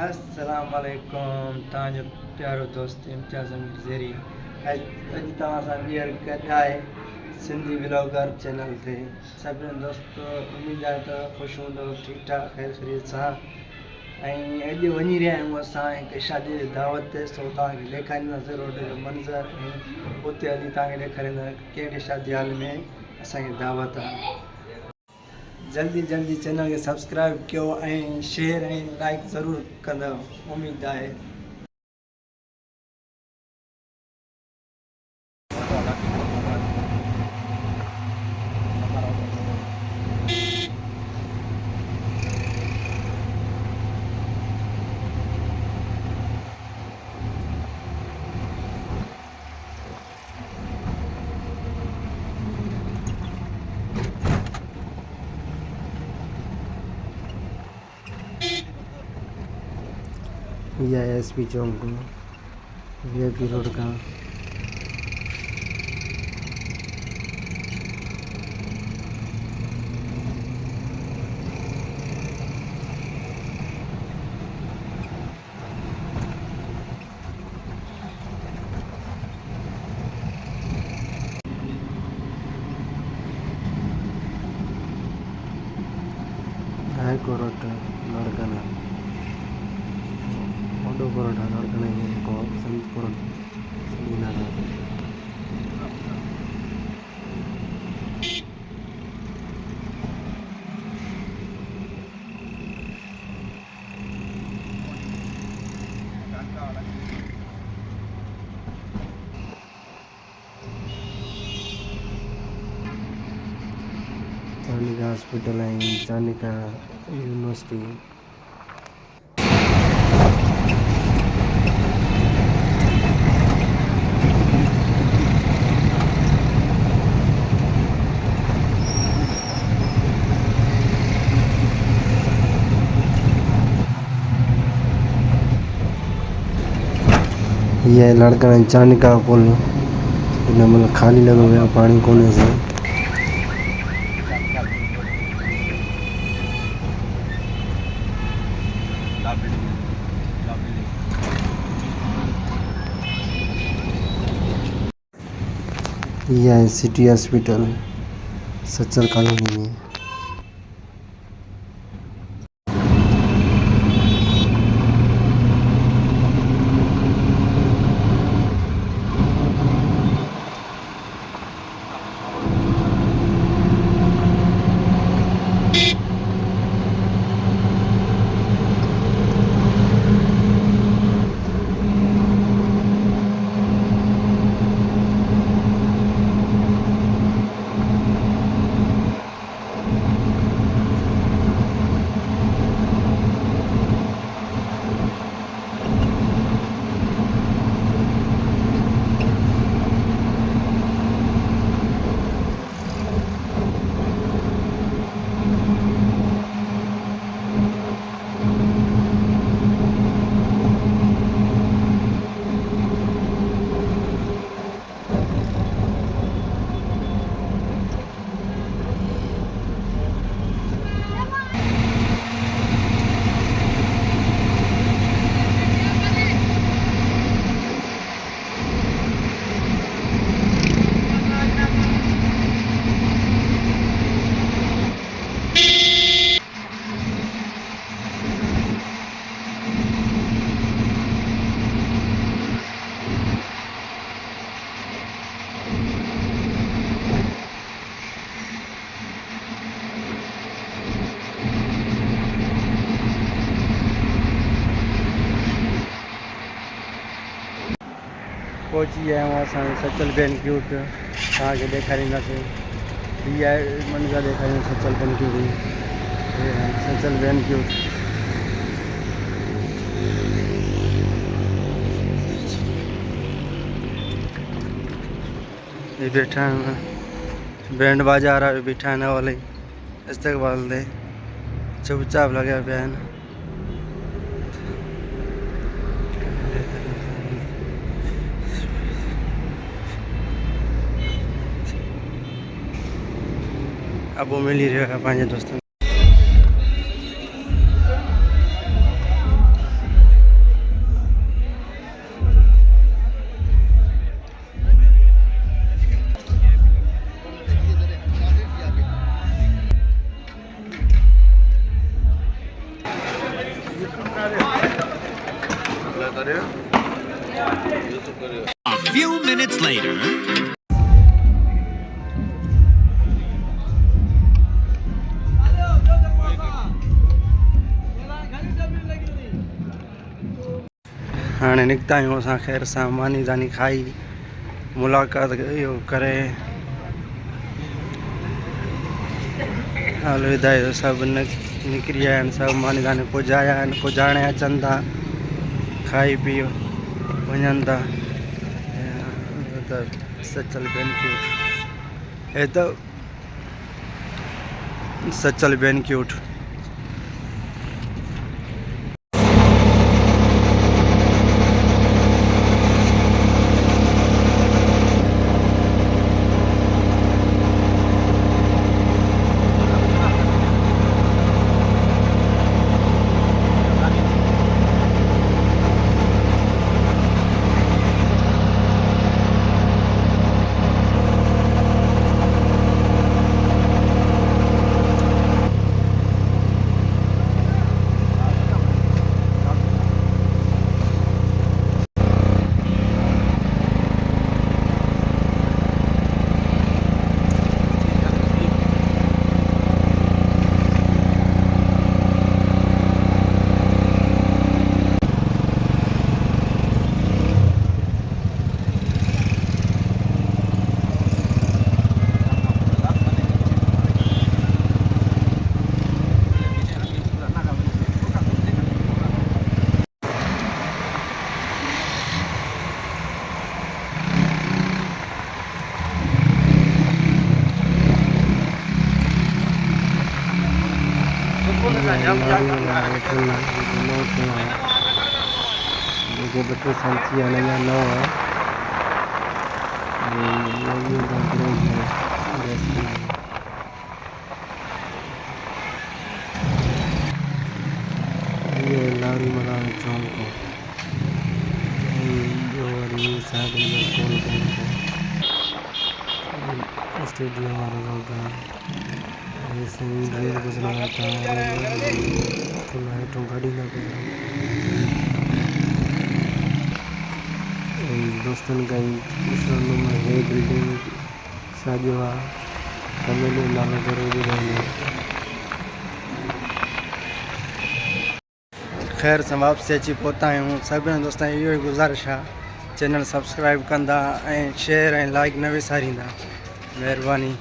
अस्सलाम वालेकुम तव्हांजो प्यारो दोस्त इम्तियाज़ अमीर ज़ेरी अॼु तव्हां सां ॿीहर गॾु आहे सिंधी व्लॉगर चैनल ते सभिनी दोस्त उमेद आहे त ख़ुशि हूंदो ठीकु ठाक ख़ैर ख़ैरियत सां ऐं अॼु वञी रहिया आहियूं असां हिकु शादी जी दावत ते सो तव्हांखे ॾेखारींदासीं रोड जो मंज़र ऐं उते हली तव्हांखे ॾेखारींदा कहिड़े शादी हाल में असांजी दावत आहे। जल्दी जल्दी चैनल खे सब्सक्राइब कयो ऐं शेयर ऐं लाइक ज़रूरु कंदव उमेद आहे। यह एसपी चौक वीआईपी रोड का हाईकोर्ट लड़कना परोठा लड़कने को संत चानिका हॉस्पिटल है चानिका यूनिवर्सिटी। ये लड़का चानिका पुल मतलब खाली लगा हुआ पानी कोने से यह है सिटी हॉस्पिटल सच्चर कॉलोनी में। पहुंची गया हूँ असां सचल बैंक्यूट तव्हांखे ॾेखारींदासीं। हीअ आहे मंज़र ॾेखारींदा सचल बैंक्यूट सचल बैंक्यूट। ये बैठा है बैंड बाजा रहा है बैठा है वाले इस्तकबाल दे चुपचाप लगे पे है। अब वो मिल ही रहा है पांच दोस्तों। A few minutes later. हाँ निकता आहियूं असां ख़ैर सां मानी दानी खाई मुलाक़ात इहो करे हाल विधायो सभु निकिरी आया आहिनि सभु मानी दानी पुॼाया आहिनि पुॼाइण अचनि था खाई पी वञनि था सचल बेनिक्यूट हे त सचल बेनिक्यूट देखिए बच्चे संची आने में नौ है ये लारी मला चौक जो साइड में स्टेडियम वाला ऐसे ड्रेन गुजरा था लाइटों गाड़ी ना गुजरा दोस्तों का है बिल्डिंग साजवा फैमिली नाम जरूरी रहेंगे खैर से वापसी अची पहुता आहियूं सभिनी दोस्तनि इहो ई गुज़ारिश आहे चैनल सब्सक्राइब कंदा ऐं शेयर ऐं लाइक न विसारींदा महिरबानी।